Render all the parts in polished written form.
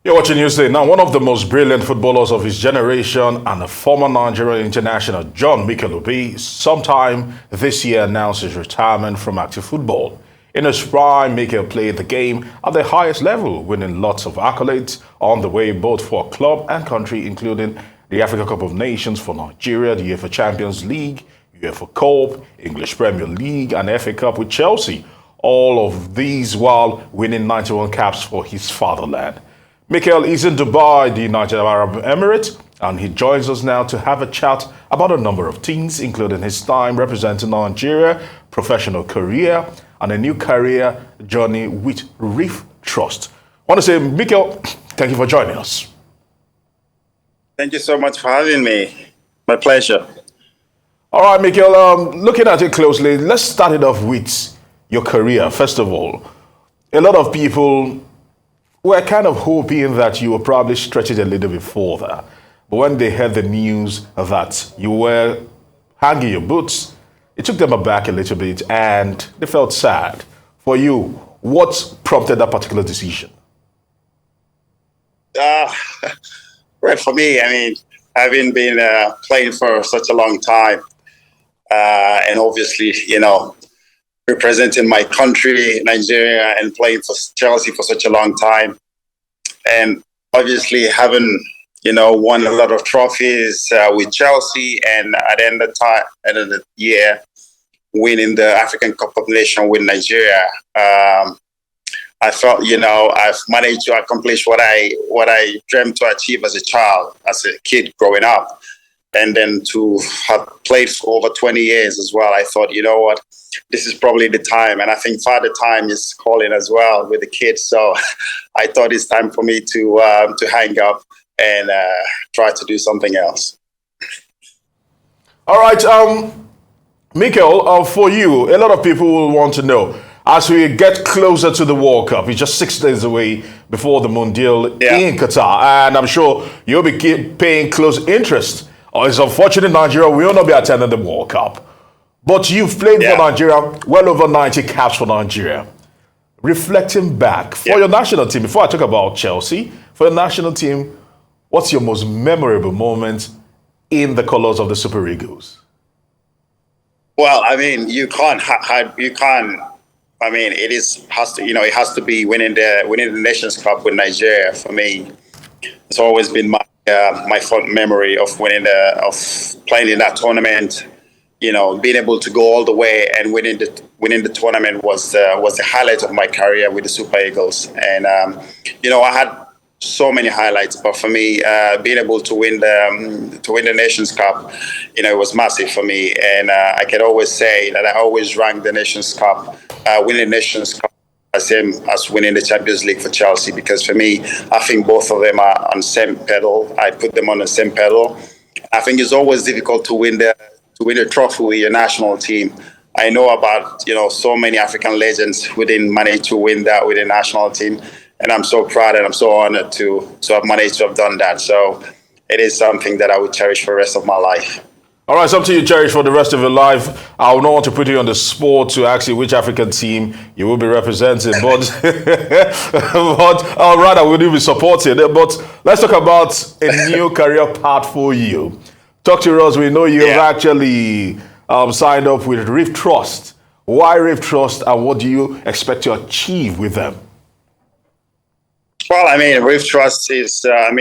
You're watching Newsday. Now, one of the most brilliant footballers of his generation and a former Nigerian international, John Mikel, sometime this year announced his retirement from active football. In his prime, Mikel played the game at the highest level, winning lots of accolades on the way both for club and country, including the Africa Cup of Nations for Nigeria, the UEFA Champions League, UEFA Cup, English Premier League, and FA Cup with Chelsea. All of these while winning 91 caps for his fatherland. Mikel is in Dubai, the United Arab Emirates, and he joins us now to have a chat about a number of things, including his time representing Nigeria, professional career, and a new career journey with Reef Trust. I want to say, Mikel, thank you for joining us. Thank you so much for having me. My pleasure. All right, Mikel, looking at it closely, let's start it off with your career, first of all. A lot of people were kind of hoping that you would probably stretch it a little bit further. But when they heard the news that you were hanging your boots, it took them aback a little bit and they felt sad. For you, what prompted that particular decision? Right, for me, I mean, having been playing for such a long time, and obviously, representing my country, Nigeria, and playing for Chelsea for such a long time. And obviously having, won a lot of trophies with Chelsea, and at the end of the year, winning the African Cup of Nations with Nigeria. I felt, I've managed to accomplish what I dreamt to achieve as a child, as a kid growing up. And then to have played for over 20 years as well, I thought, you know what, this is probably the time. And I think father time is calling as well with the kids. So I thought it's time for me to hang up and try to do something else. All right, Mikel, for you, a lot of people will want to know, as we get closer to the World Cup, it's just 6 days away before the Mondial in Qatar, and I'm sure you'll be paying close interest. It's unfortunate Nigeria will not be attending the World Cup. But you've played for Nigeria, well over 90 caps for Nigeria. Reflecting back, for your national team, before I talk about Chelsea, for your national team, what's your most memorable moment in the colors of the Super Eagles? Well, I mean, it has to be winning the Nations Cup with Nigeria. For me, it's always been my fond memory of playing in that tournament. Being able to go all the way and winning the tournament was the highlight of my career with the Super Eagles. And I had so many highlights, but for me, being able to win the Nations Cup, it was massive for me. And I can always say that I always rank the Nations Cup, winning the Nations Cup, as same as winning the Champions League for Chelsea, because for me, I think both of them are on the same pedal. I put them on the same pedal. I think it's always difficult to win a trophy with your national team. I know about so many African legends who didn't manage to win that with the national team, and I'm so proud and I'm so honored to have managed to have done that. So it is something that I would cherish for the rest of my life. All right, something you cherish for the rest of your life. I will not want to put you on the spot to ask you which African team you will be representing, but rather will you be supporting? But let's talk about a new career path for you. Talk to us. We know you've actually signed up with Reef Trust. Why Reef Trust, and what do you expect to achieve with them? Well, I mean, Reef Trust is, in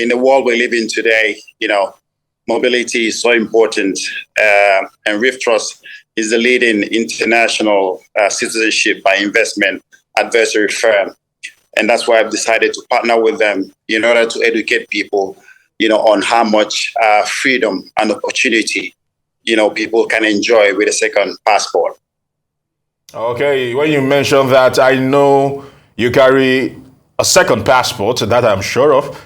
the world we live in today, mobility is so important, and Reef Trust is the leading international citizenship by investment advisory firm. And that's why I've decided to partner with them in order to educate people, on how much freedom and opportunity, people can enjoy with a second passport. Okay, when you mention that, I know you carry a second passport, that I'm sure of.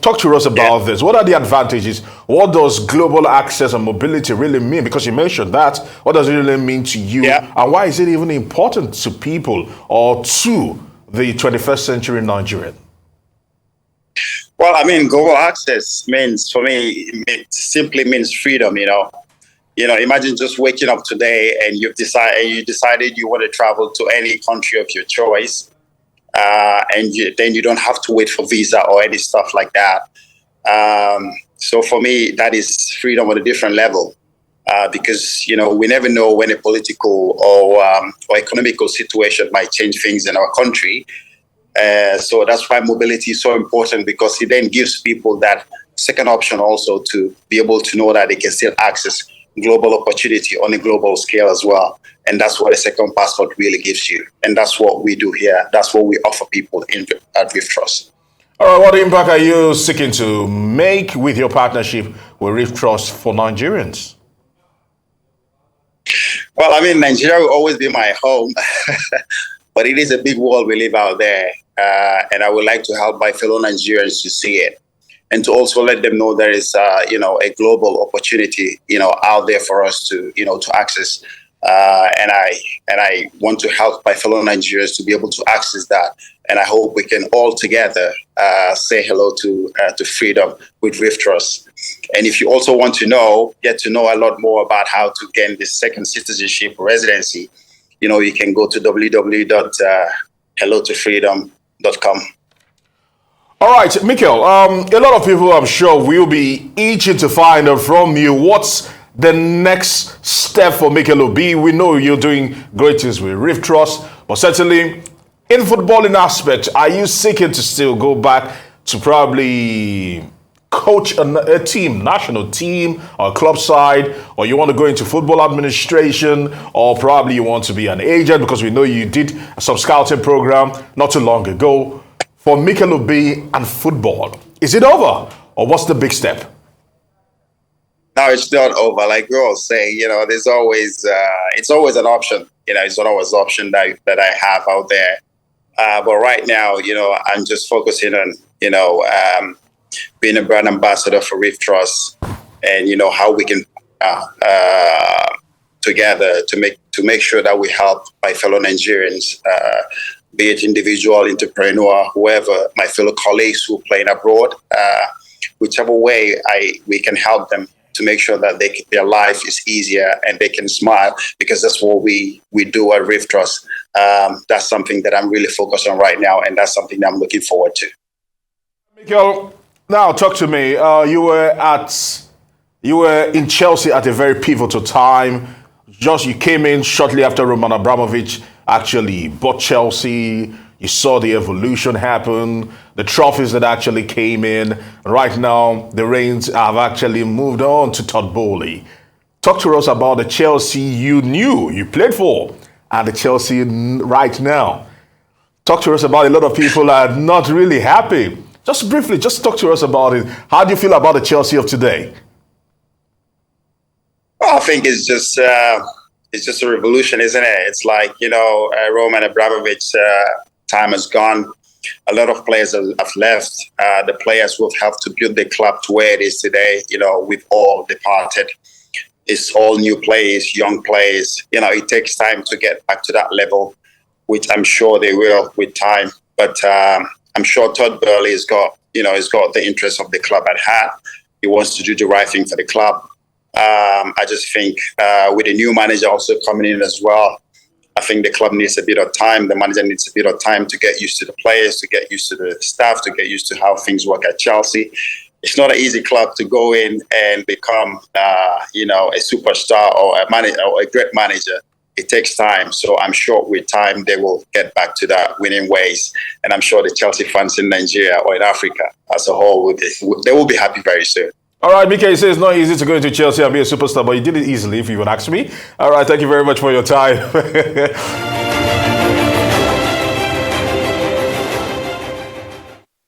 Talk to us about this. What are the advantages? What does global access and mobility really mean? Because you mentioned that. What does it really mean to you? And why is it even important to people or to the 21st century Nigerian? Well, I mean, global access means, for me, it simply means freedom, Imagine just waking up today and you decided you want to travel to any country of your choice. then you don't have to wait for visa or any stuff like that. So for me, that is freedom on a different level, because we never know when a political or economical situation might change things in our country. So that's why mobility is so important, because it then gives people that second option also to be able to know that they can still access global opportunity on a global scale as well. And that's what a second passport really gives you. And that's what we do here. That's what we offer people at Reef Trust. All right, what impact are you seeking to make with your partnership with Reef Trust for Nigerians? Well, I mean, Nigeria will always be my home, but it is a big world we live out there. And I would like to help my fellow Nigerians to see it, and to also let them know there is, a global opportunity, out there for us to access. And I want to help my fellow Nigerians to be able to access that. And I hope we can all together say hello to freedom with Reef Trust. And if you also want to get to know a lot more about how to gain this second citizenship residency, you can go to www.hellotofreedom.com. All right, Mikel, a lot of people, I'm sure, will be itching to find out from you what's the next step for Mikel Obi. We know you're doing great things with Reef Trust, but certainly in footballing aspect, are you seeking to still go back to probably coach a team, national team or club side, or you want to go into football administration, or probably you want to be an agent, because we know you did some scouting program not too long ago. For Mikel Obi and football, is it over, or what's the big step? No, it's not over. Like we all say, there's always it's always an option. It's always an option that I have out there. But right now, I'm just focusing on being a brand ambassador for Reef Trust, and how we can together to make sure that we help my fellow Nigerians, be it individual, entrepreneur, whoever, my fellow colleagues who are playing abroad, whichever way we can help them to make sure that their life is easier and they can smile, because that's what we do at Reef Trust. That's something that I'm really focused on right now, and that's something that I'm looking forward to. Mikel, now talk to me. You were in Chelsea at a very pivotal time. You came in shortly after Roman Abramovich actually bought Chelsea. You saw the evolution happen, the trophies that actually came in. Right now, the reins have actually moved on to Todd Bowley. Talk to us about the Chelsea you knew, you played for, and the Chelsea right now. Talk to us about, a lot of people are not really happy. Just briefly, just talk to us about it. How do you feel about the Chelsea of today? Well, I think it's just a revolution, isn't it? It's like, Roman Abramovich time has gone. A lot of players have left. The players who have helped to build the club to where it is today, we've all departed. It's all new players, young players. It takes time to get back to that level, which I'm sure they will with time. But I'm sure Todd Bowley has got the interest of the club at heart. He wants to do the right thing for the club. I just think with a new manager also coming in as well, I think the club needs a bit of time. The manager needs a bit of time to get used to the players, to get used to the staff, to get used to how things work at Chelsea. It's not an easy club to go in and become, a superstar or a manager or a great manager. It takes time. So I'm sure with time, they will get back to that winning ways. And I'm sure the Chelsea fans in Nigeria or in Africa as a whole, they will be happy very soon. All right, Mikel, you say it's not easy to go into Chelsea and be a superstar, but you did it easily, if you would ask me. All right, thank you very much for your time.